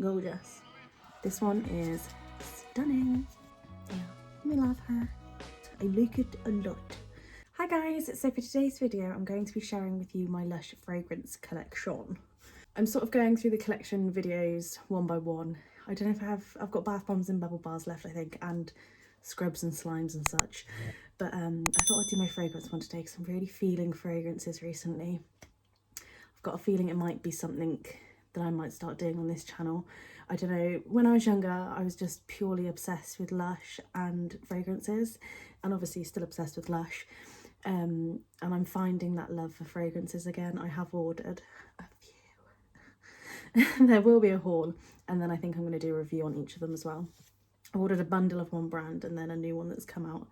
gorgeous. This one is stunning. Yeah, we love her. I like it a lot. Hi guys, so for today's video I'm going to be sharing with you my Lush fragrance collection. I'm sort of going through the collection videos one by one. I don't know if I've got bath bombs and bubble bars left, I think, and scrubs and slimes and such. But I thought I'd do my fragrance one today because I'm really feeling fragrances recently. I've got a feeling it might be something that I might start doing on this channel. I don't know, when I was younger I was just purely obsessed with Lush and fragrances, and obviously still obsessed with Lush. And I'm finding that love for fragrances again. I have ordered a few. There will be a haul, and then I think I'm going to do a review on each of them as well. I ordered a bundle of one brand and then a new one that's come out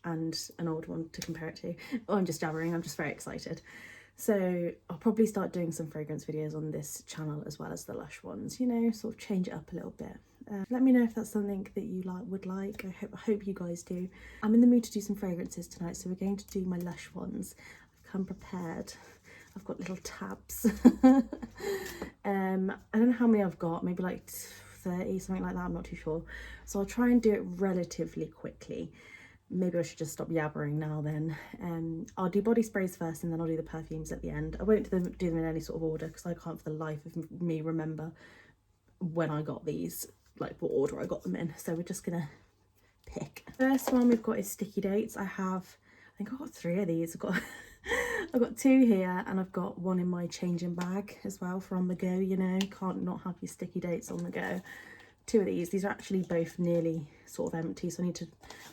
and an old one to compare it to. Oh, I'm just jabbering, I'm just very excited. So I'll probably start doing some fragrance videos on this channel as well as the Lush ones, you know, sort of change it up a little bit. Let me know if that's something that you would like. I hope you guys do. I'm in the mood to do some fragrances tonight, so we're going to do my Lush ones. I've come prepared. I've got little tabs. I don't know how many I've got, maybe like 30, something like that, I'm not too sure. So I'll try and do it relatively quickly. Maybe I should just stop yabbering now then. I'll do body sprays first and then I'll do the perfumes at the end. I won't do them in any sort of order because I can't for the life of me remember when I got these, like what order I got them in. So we're just gonna pick. First one we've got is sticky dates. I think I've got 3 of these. I've got 2 here and I've got one in my changing bag as well for on the go, you know, can't not have your sticky dates on the go. 2 of these are actually both nearly sort of empty, so I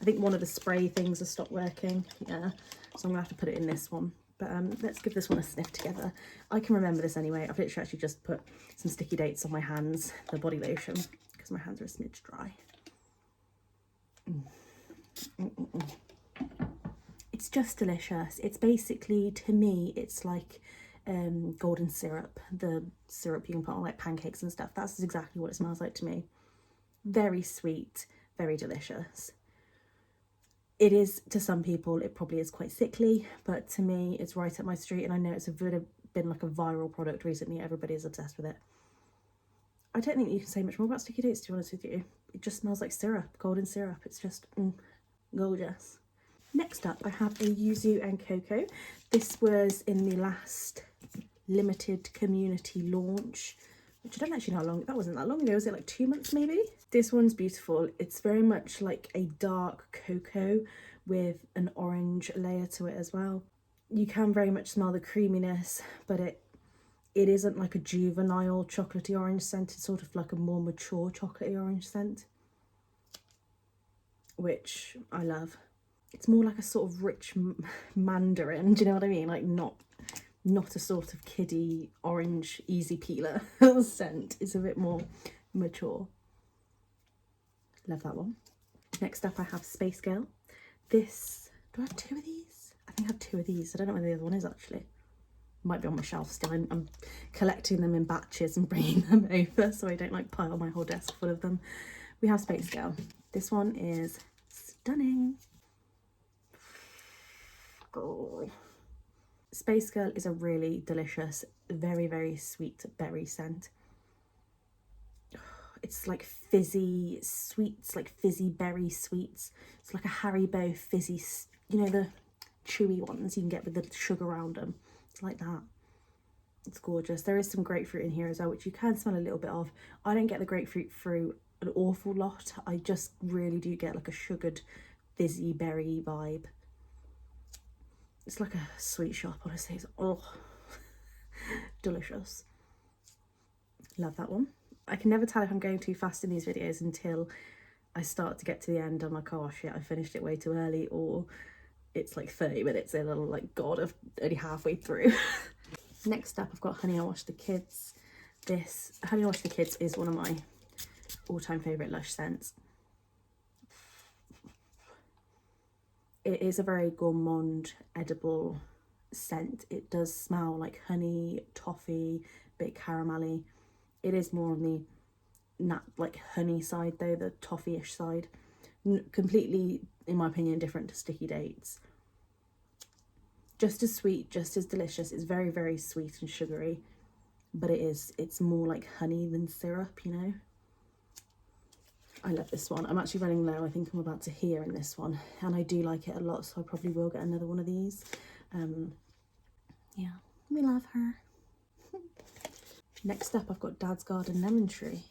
think one of the spray things has stopped working, yeah, so I'm gonna have to put it in this one. But let's give this one a sniff together. I can remember this anyway. I've literally actually just put some sticky dates on my hands, the body lotion, because my hands are a smidge dry. It's just delicious. It's basically, to me, it's like golden syrup, the syrup you can put on like pancakes and stuff. That's exactly what it smells like to me. Very sweet, very delicious. It is, to some people, it probably is quite sickly, but to me, it's right up my street, and I know it's been like a viral product recently. Everybody is obsessed with it. I don't think you can say much more about sticky dates, to be honest with you. It just smells like syrup, golden syrup. It's just gorgeous. Next up, I have a yuzu and cocoa. This was in the last limited community launch, which I don't actually know how long, that wasn't that long ago, was it like 2 months maybe? This one's beautiful. It's very much like a dark cocoa with an orange layer to it as well. You can very much smell the creaminess, but it isn't like a juvenile chocolatey orange scent. It's sort of like a more mature chocolatey orange scent, which I love. It's more like a sort of rich mandarin, do you know what I mean? Like not a sort of kiddie orange easy peeler scent. It's a bit more mature. Love that one. Next up I have Space Girl. This, do I have 2 of these? I think I have 2 of these. I don't know where the other one is actually. Might be on my shelf still. I'm collecting them in batches and bringing them over so I don't like pile my whole desk full of them. We have Space Girl. This one is stunning. Oh. Space Girl is a really delicious, very, very sweet berry scent. It's like fizzy sweets, like fizzy berry sweets. It's like a Haribo fizzy, you know, the chewy ones you can get with the sugar around them. It's like that. It's gorgeous. There is some grapefruit in here as well, which you can smell a little bit of. I don't get the grapefruit through an awful lot. I just really do get like a sugared, fizzy berry vibe. It's like a sweet shop, honestly. It's, oh, delicious. Love that one. I can never tell if I'm going too fast in these videos until I start to get to the end. I'm like, oh shit, I finished it way too early, or it's like 30 minutes in and I'm like, God, I've only halfway through. Next up, I've got Honey I Wash the Kids. This Honey I Wash the Kids is one of my all-time favourite Lush scents. It is a very gourmand, edible scent. It does smell like honey, toffee, a bit caramelly. It is more on the like honey side though, the toffee-ish side. Completely, in my opinion, different to Sticky Dates. Just as sweet, just as delicious. It's very, very sweet and sugary. but it's more like honey than syrup, you know. I love this one. I'm actually running low. I think I'm about to hear in this one, and I do like it a lot, so I probably will get another one of these. Yeah, we love her. Next up, I've got Dad's Garden Lemon Tree.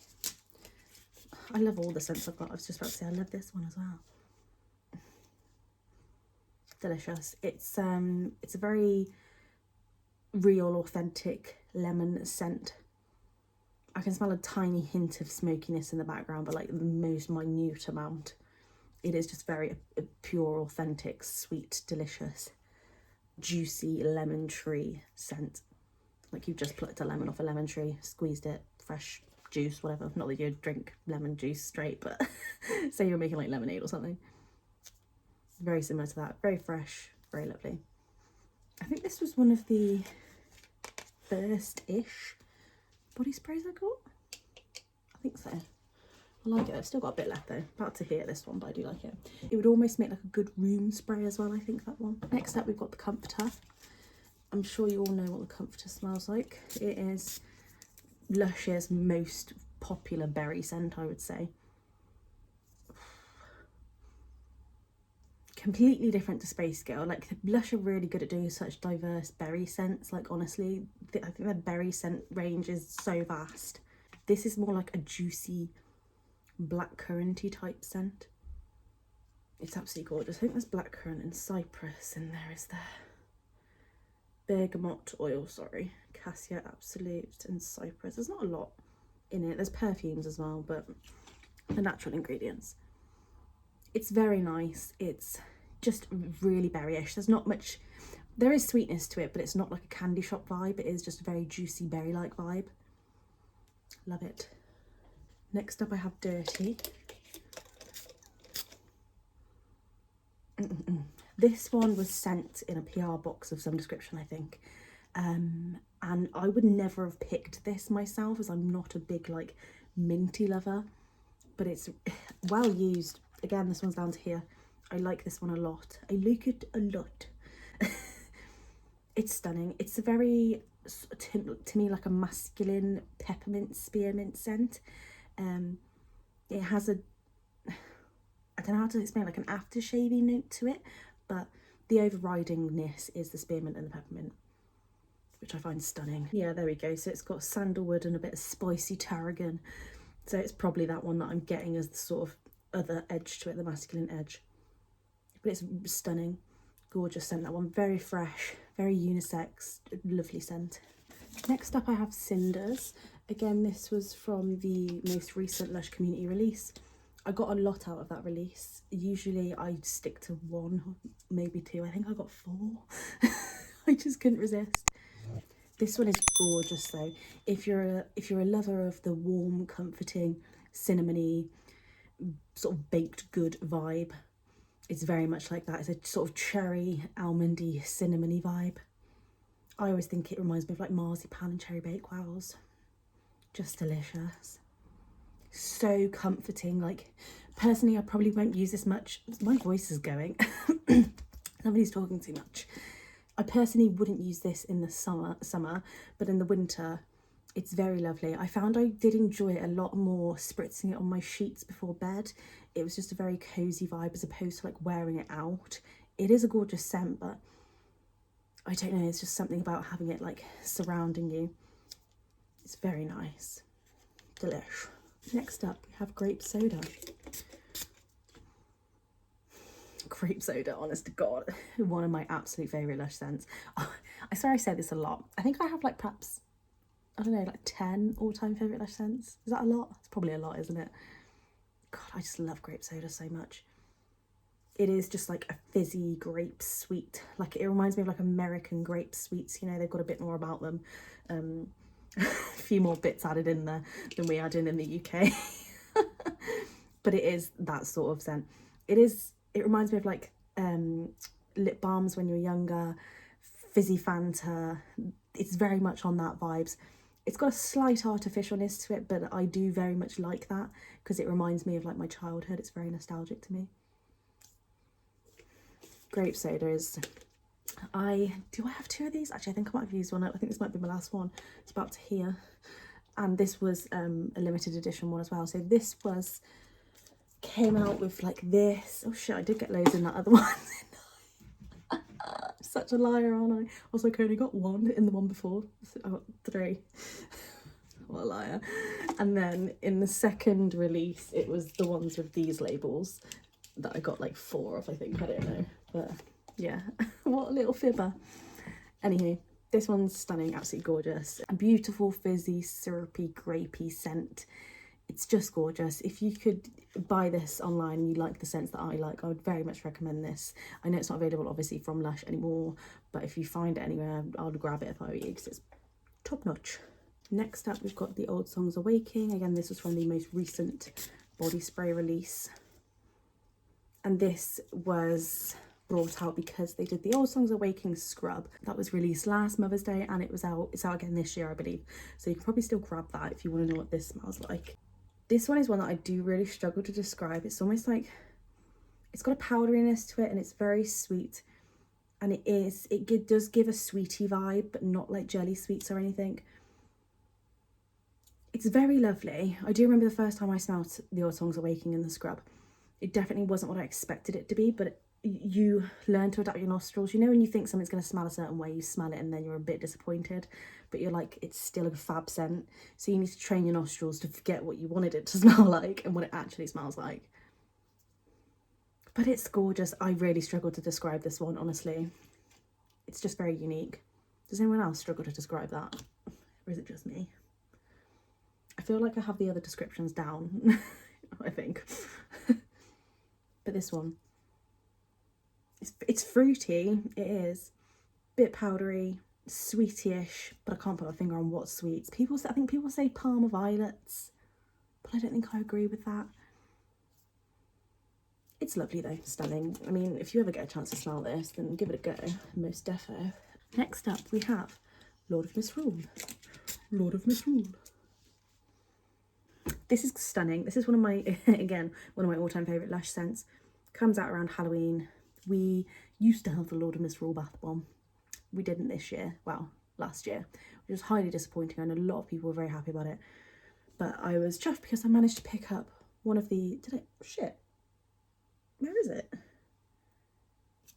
I love all the scents I've got. I was just about to say I love this one as well. Delicious. It's a very real, authentic lemon scent. I can smell a tiny hint of smokiness in the background, but like the most minute amount. It is just very pure, authentic, sweet, delicious, juicy lemon tree scent. Like you've just plucked a lemon off a lemon tree, squeezed it, fresh juice, whatever. Not that you drink lemon juice straight, but say you're making like lemonade or something. Very similar to that. Very fresh, very lovely. I think this was one of the first-ish body sprays I got. I think so. I like it. I've still got a bit left though. About to hear this one, but I do like it. It would almost make like a good room spray as well, I think, that one. Next up, we've got the Comforter. I'm sure you all know what the Comforter smells like. It is Lush's most popular berry scent, I would say. Completely different to Space Girl. Like, Lush are really good at doing such diverse berry scents. Like, honestly, I think their berry scent range is so vast. This is more like a juicy blackcurranty type scent. It's absolutely gorgeous. I think there's blackcurrant and cypress in there, is there? Bergamot oil, sorry. Cassia Absolute and cypress. There's not a lot in it. There's perfumes as well, but the natural ingredients. It's very nice. It's just really berryish. There's not much, there is sweetness to it, but it's not like a candy shop vibe. It is just a very juicy berry-like vibe. Love it. Next up I have Dirty. This one was sent in a PR box of some description, I think. And I would never have picked this myself, as I'm not a big like minty lover, but it's well used. Again, this one's down to here. I like this one a lot. I like it a lot. It's stunning. It's a very, to me, like a masculine peppermint spearmint scent. It has a, I don't know how to explain, like an aftershavey note to it, but the overridingness is the spearmint and the peppermint, which I find stunning. Yeah, there we go. So it's got sandalwood and a bit of spicy tarragon. So it's probably that one that I'm getting as the sort of other edge to it, the masculine edge. But it's stunning. Gorgeous scent, that one. Very fresh, very unisex, lovely scent. Next up I have Cinders. Again, this was from the most recent Lush community release. I got a lot out of that release. Usually I stick to one, maybe two. I think I got 4. I just couldn't resist. This one is gorgeous though. If you're a lover of the warm, comforting, cinnamony, sort of baked good vibe, it's very much like that. It's a sort of cherry, almondy, cinnamony vibe. I always think it reminds me of like marzipan and cherry bakewells. Just delicious. So comforting. Like, personally, I probably won't use this much. My voice is going. Somebody's talking too much. I personally wouldn't use this in the summer, but in the winter, it's very lovely. I found I did enjoy it a lot more spritzing it on my sheets before bed. It was just a very cozy vibe as opposed to like wearing it out. It is a gorgeous scent, but I don't know, it's just something about having it like surrounding you. It's very nice. Delish. Next up, we have Grape Soda. Grape Soda, honest to God, one of my absolute favourite Lush scents. Oh, I swear I say this a lot. I think I have like perhaps, I don't know, like 10 all-time favourite Lush scents. Is that a lot? It's probably a lot, isn't it? God, I just love Grape Soda so much. It is just like a fizzy grape sweet. Like, it reminds me of like American grape sweets. You know, they've got a bit more about them. A few more bits added in there than we add in the UK. But it is that sort of scent. It reminds me of like lip balms when you're younger, fizzy Fanta. It's very much on that vibes. It's got a slight artificialness to it, but I do very much like that because it reminds me of like my childhood. It's very nostalgic to me. Grape Soda is Do I have two of these? Actually, I think I might have used one. I think this might be my last one. It's about to here. And this was a limited edition one as well. So this came out with like this. Oh shit, I did get loads in that other one. Such a liar, aren't I? Also, I only got one in the one before. So I got three. What a liar. And then in the second release, it was the ones with these labels that I got like 4 of, I think. I don't know. But yeah, what a little fibber. Anywho, this one's stunning, absolutely gorgeous. A beautiful, fizzy, syrupy, grapey scent. It's just gorgeous. If you could buy this online and you like the scents that I like, I would very much recommend this. I know it's not available obviously from Lush anymore, but if you find it anywhere, I would grab it if I were you, because it's top notch. Next up, we've got the Old Songs Awakening. Again, this was from the most recent body spray release. And this was brought out because they did the Old Songs Awakening scrub that was released last Mother's Day, and it's out again this year, I believe. So you can probably still grab that if you want to know what this smells like. This one is one that I do really struggle to describe. It's almost like, it's got a powderiness to it and it's very sweet. And it does give a sweetie vibe, but not like jelly sweets or anything. It's very lovely. I do remember the first time I smelled the Old Songs Awakening in the scrub. It definitely wasn't what I expected it to be, but you learn to adapt your nostrils. You know when you think something's going to smell a certain way, you smell it and then you're a bit disappointed, but you're like, it's still a fab scent. So you need to train your nostrils to forget what you wanted it to smell like and what it actually smells like. But it's gorgeous. I really struggle to describe this one, honestly. It's just very unique. Does anyone else struggle to describe that? Or is it just me? I feel like I have the other descriptions down, I think. But this one, it's fruity, it is. Bit powdery, sweetish, but I can't put my finger on what sweets. I think people say Parma violets, but I don't think I agree with that. It's lovely though, stunning. I mean, if you ever get a chance to smell this, then give it a go, most defo. Next up, we have Lord of Misrule. Lord of Misrule. This is stunning. This is one of my, again, one of my all-time favourite Lush scents. Comes out around Halloween. We used to have the Lord of Misrule bath bomb. We didn't this year. Well, last year. Which was highly disappointing. I know a lot of people were very happy about it. But I was chuffed because I managed to pick up one of the... Shit. Where is it?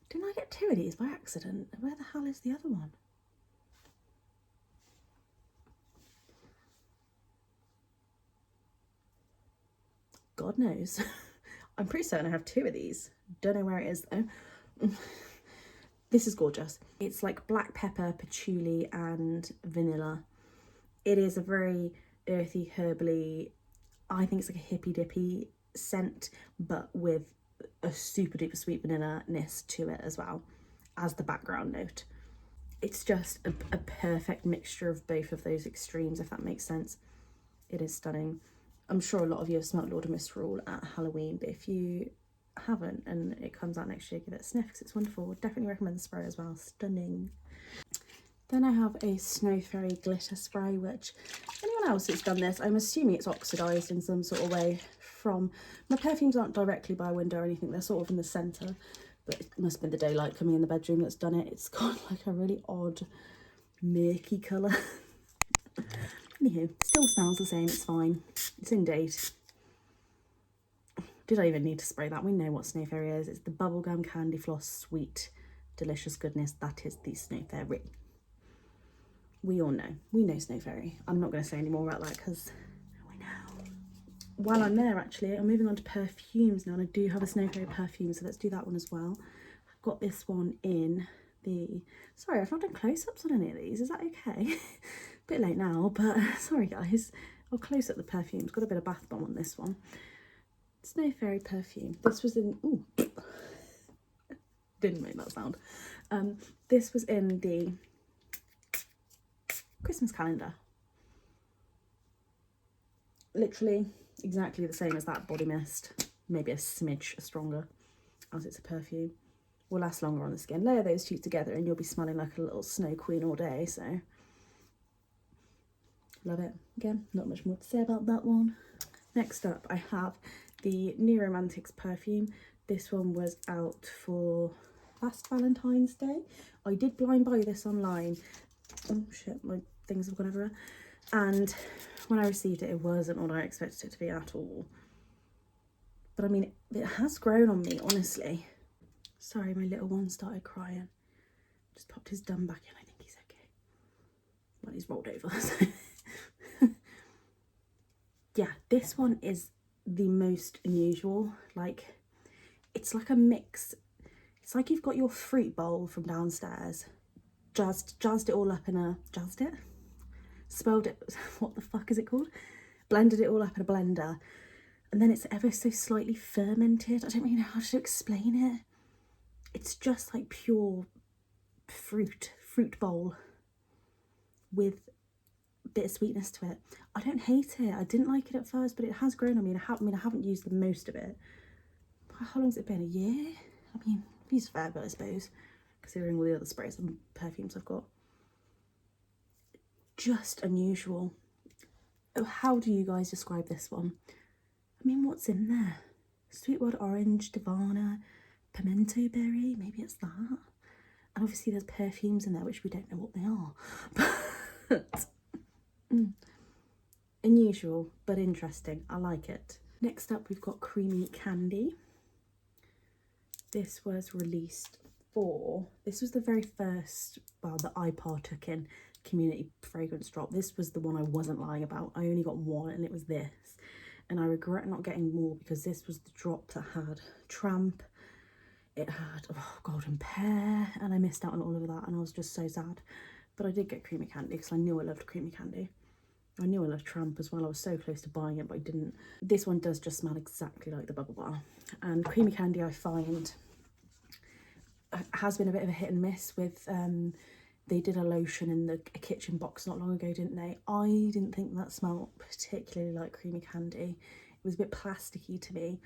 Didn't I get 2 of these by accident? Where the hell is the other one? God knows. I'm pretty certain I have 2 of these. Don't know where it is though. This is gorgeous. It's like black pepper, patchouli and vanilla. It is a very earthy, herbally, I think it's like a hippy dippy scent, but with a super duper sweet vanilla-ness to it as well as the background note. It's just a perfect mixture of both of those extremes, if that makes sense. It is stunning. I'm sure a lot of you have smelled Lord of Misrule at Halloween, but if you haven't and it comes out next year, give it a sniff because it's wonderful. Would definitely recommend the spray as well. Stunning. Then I have a Snow Fairy glitter spray, which anyone else that's done this, I'm assuming it's oxidised in some sort of way from... My perfumes aren't directly by a window or anything, they're sort of in the centre, but it must have been the daylight coming in the bedroom that's done it. It's got like a really odd murky colour. Anywho, still smells the same, it's fine. It's in date. Did I even need to spray that? We know what Snow Fairy is. It's the bubblegum candy floss sweet delicious goodness that is the Snow Fairy. We all know. We know Snow Fairy. I'm not going to say any more about that because we know. While I'm there, actually, I'm moving on to perfumes now, and I do have a Snow Fairy perfume, so let's do that one as well. I've got this one in the... Sorry, I've not done close-ups on any of these. Is that okay? Bit late now, but sorry, guys. I'll close up the perfumes. Got a bit of bath bomb on this one. Snow Fairy perfume. This was in... Ooh. Didn't make that sound. This was in the Christmas calendar. Literally exactly the same as that body mist, maybe a smidge stronger, as it's a perfume. Will last longer on the skin. Layer those two together and you'll be smelling like a little snow queen all day, so love it. Again, not much more to say about that one. Next up, I have the New Romantics perfume. This one was out for last Valentine's Day. I did blind buy this online. Oh shit, my things have gone everywhere. And when I received it, it wasn't what I expected it to be at all. But I mean, it has grown on me, honestly. Sorry, my little one started crying. Just popped his dum back in. I think he's okay. Well, he's rolled over. So. Yeah, this one is the most unusual. Like, it's like a mix. It's like you've got your fruit bowl from downstairs, jazzed it all up in a, jazzed it? Spelled it, what the fuck is it called? Blended it all up in a blender. And then it's ever so slightly fermented. I don't really know how to explain it. It's just like pure fruit bowl with a bit of sweetness to it. I don't hate it. I didn't like it at first, but it has grown on me. And I haven't used the most of it. How long's it been? A year? I mean, I've used a fair bit, I suppose, considering all the other sprays and perfumes I've got. Just unusual. Oh, how do you guys describe this one? I mean, what's in there? Sweetwood orange, Divana, pimento berry, maybe it's that. And obviously there's perfumes in there, which we don't know what they are. But unusual, but interesting. I like it. Next up, we've got Creamy Candy. This was released this was the very first, well, that I partook in community fragrance drop. This was the one I wasn't lying about. I only got one and it was this. And I regret not getting more because this was the drop that had Tramp, it had Golden Pear, and I missed out on all of that and I was just so sad. But I did get Creamy Candy because I knew I loved Creamy Candy. I knew I loved Tramp as well. I was so close to buying it, but I didn't. This one does just smell exactly like the Bubble Bar. And Creamy Candy, I find, has been a bit of a hit and miss with, they did a lotion in a kitchen box not long ago, didn't they? I didn't think that smelled particularly like Creamy Candy. It was a bit plasticky to me.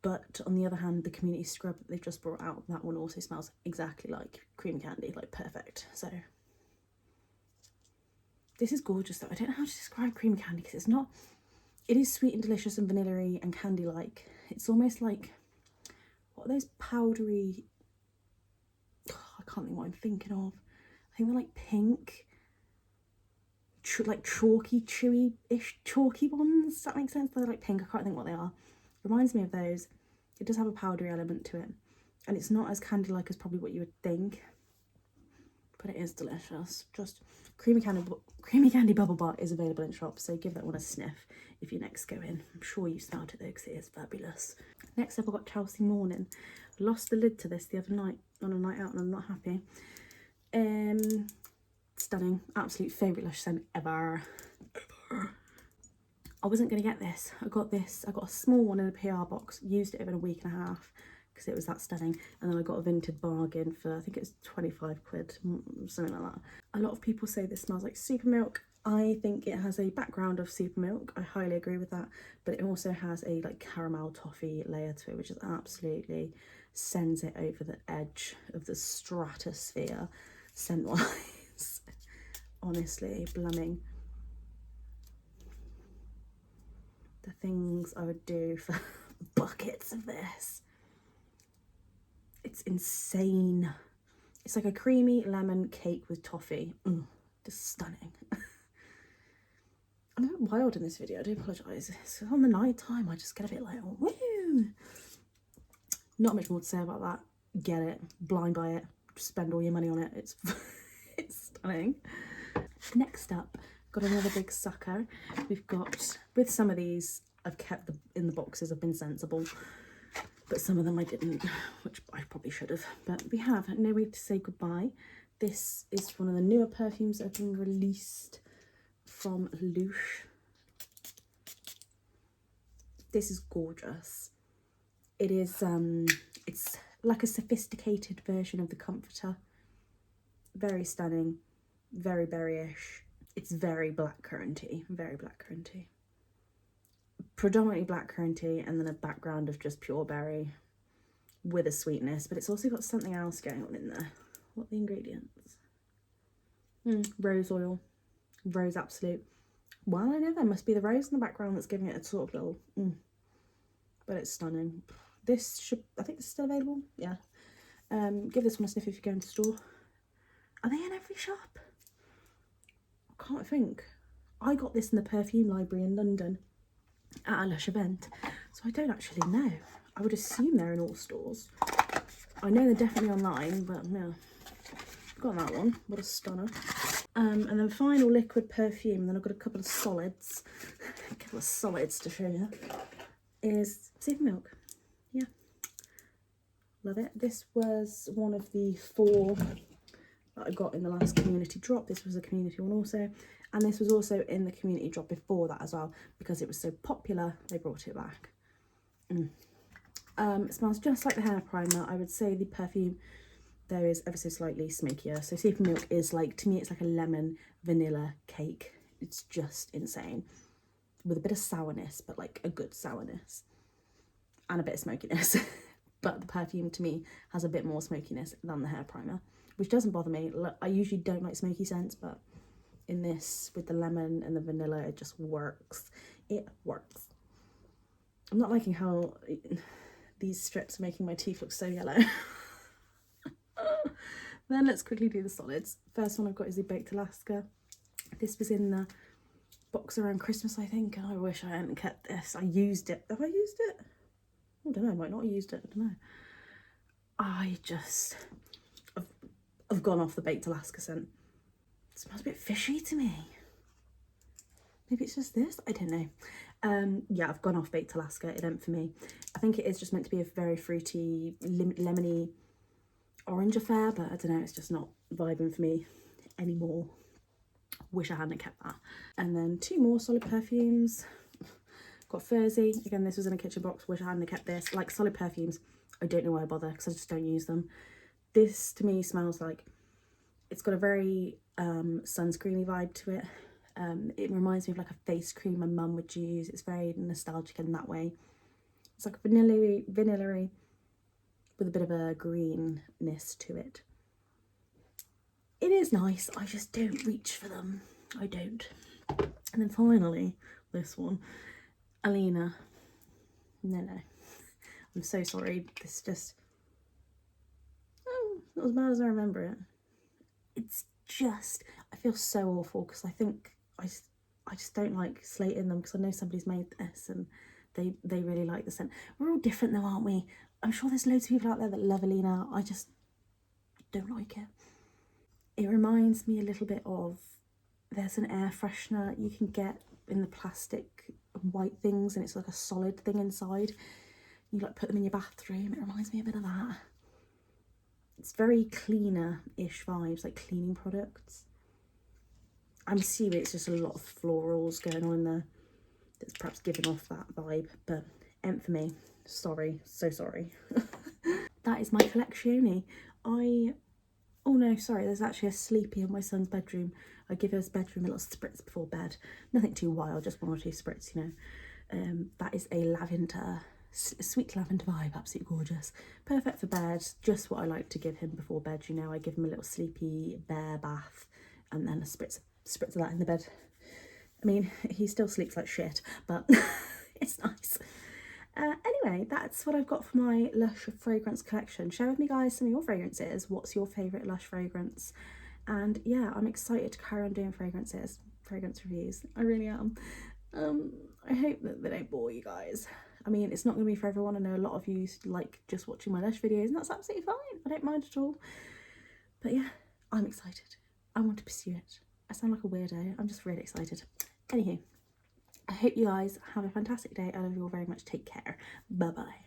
But on the other hand, the community scrub that they've just brought out, that one also smells exactly like Creamy Candy, like perfect. So this is gorgeous though. I don't know how to describe Creamy Candy because it's not, it is sweet and delicious and vanilla-y and candy-like. It's almost like, what are those powdery, I can't think what I'm thinking of. I think they're like pink, like chalky, chewy-ish, chalky ones. Does that make sense? They're like pink. I can't think what they are. Reminds me of those. It does have a powdery element to it. And it's not as candy-like as probably what you would think. But it is delicious. Just Creamy Candy Bubble Bar is available in shops. So give that one a sniff if you next go in. I'm sure you smelled it though because it is fabulous. Next up I've got Chelsea Morning. I lost the lid to this the other night on a night out and I'm not happy. Stunning, absolute favourite Lush scent ever. I wasn't going to get this. I got a small one in a PR box, used it over a week and a half because it was that stunning, and then I got a vintage bargain for, I think it's 25 quid, something like that. A lot of people say this smells like super milk. I think it has a background of super milk. I highly agree with that, but it also has a like caramel toffee layer to it, which is absolutely sends it over the edge of the stratosphere scent-wise. Honestly, blooming. The things I would do for buckets of this. It's insane. It's like a creamy lemon cake with toffee. Just stunning. I'm a bit wild in this video, I do apologise. It's on the night time, I just get a bit like, woo! Not much more to say about that. Get it, blind buy it, spend all your money on it. It's it's stunning. Next up, got another big sucker. We've got, with some of these, I've kept in the boxes, I've been sensible, but some of them I didn't, which I probably should have. But we have No Way to Say Goodbye. This is one of the newer perfumes that have been released from Lush. This is gorgeous. It is, it's like a sophisticated version of the Comforter. Very stunning, very berry-ish. It's very blackcurranty, very blackcurranty. Predominantly blackcurranty and then a background of just pure berry with a sweetness, but it's also got something else going on in there. What are the ingredients? Rose oil, rose absolute. Well, I know there must be the rose in the background that's giving it a sort of little, but it's stunning. This should, I think this is still available, yeah. Give this one a sniff if you go into store. Are they in every shop? I can't think. I got this in the perfume library in London at a Lush event, so I don't actually know. I would assume they're in all stores. I know they're definitely online, but yeah, got that one. What a stunner. And then final liquid perfume, then I've got a couple of solids. A couple of solids to show you. Is Sea Milk. Yeah, love it. This was one of the 4 that I got in the last community drop. This was a community one also, and this was also in the community drop before that as well, because it was so popular they brought it back. It smells just like the hair primer. I would say the perfume though is ever so slightly smokier. So Sea Milk is like, to me it's like a lemon vanilla cake. It's just insane, with a bit of sourness, but like a good sourness, and a bit of smokiness. But the perfume to me has a bit more smokiness than the hair primer, which doesn't bother me. I usually don't like smoky scents, but in this, with the lemon and the vanilla, it just works. It works. I'm not liking how these strips are making my teeth look so yellow. Then let's quickly do the solids. First one I've got is the Baked Alaska. This was in the box around Christmas, I think, and I wish I hadn't kept this. I used it. Have I used it? I don't know, I might not have used it, I don't know. I've gone off the Baked Alaska scent. It smells a bit fishy to me. Maybe it's just this, I don't know. Yeah, I've gone off Baked Alaska, it ain't for me. I think it is just meant to be a very fruity, lemony orange affair, but I don't know, it's just not vibing for me anymore. Wish I hadn't kept that. And then 2 more solid perfumes. Got Furzy. Again, this was in a kitchen box. Wish I hadn't kept this. Like, solid perfumes, I don't know why I bother, because I just don't use them. This to me smells like, it's got a very sunscreeny vibe to it. It reminds me of like a face cream my mum would use. It's very nostalgic in that way. It's like vanilla-y with a bit of a greenness to it. It is nice, I just don't reach for them. I don't. And then finally, this one, Alina. No. I'm so sorry. This just, not as bad as I remember it. It's just, I feel so awful because I think I just don't like slating them, because I know somebody's made this and they really like the scent. We're all different though, aren't we? I'm sure there's loads of people out there that love Alina. I just don't like it. It reminds me a little bit of, there's an air freshener you can get in the plastic white things, and it's like a solid thing inside. You like put them in your bathroom. It reminds me a bit of that. It's very cleaner-ish vibes, like cleaning products. I'm assuming it's just a lot of florals going on in there that's perhaps giving off that vibe, but ain't for me. Sorry, so sorry. That is my collection. Oh no, sorry, there's actually a sleepy in my son's bedroom. I give his bedroom a little spritz before bed. Nothing too wild, just 1 or 2 spritz, you know. That is a lavender, sweet lavender vibe, absolutely gorgeous. Perfect for bed, just what I like to give him before bed, you know. I give him a little sleepy bear bath and then a spritz of that in the bed. I mean, he still sleeps like shit, but it's nice. Anyway, that's what I've got for my Lush fragrance collection. Share with me, guys, some of your fragrances. What's your favourite Lush fragrance? And yeah, I'm excited to carry on doing fragrance reviews. I really am. I hope that they don't bore you guys. I mean, it's not going to be for everyone. I know a lot of you like just watching my Lush videos, and that's absolutely fine. I don't mind at all. But yeah, I'm excited. I want to pursue it. I sound like a weirdo. I'm just really excited. Anywho, I hope you guys have a fantastic day. I love you all very much. Take care. Bye-bye.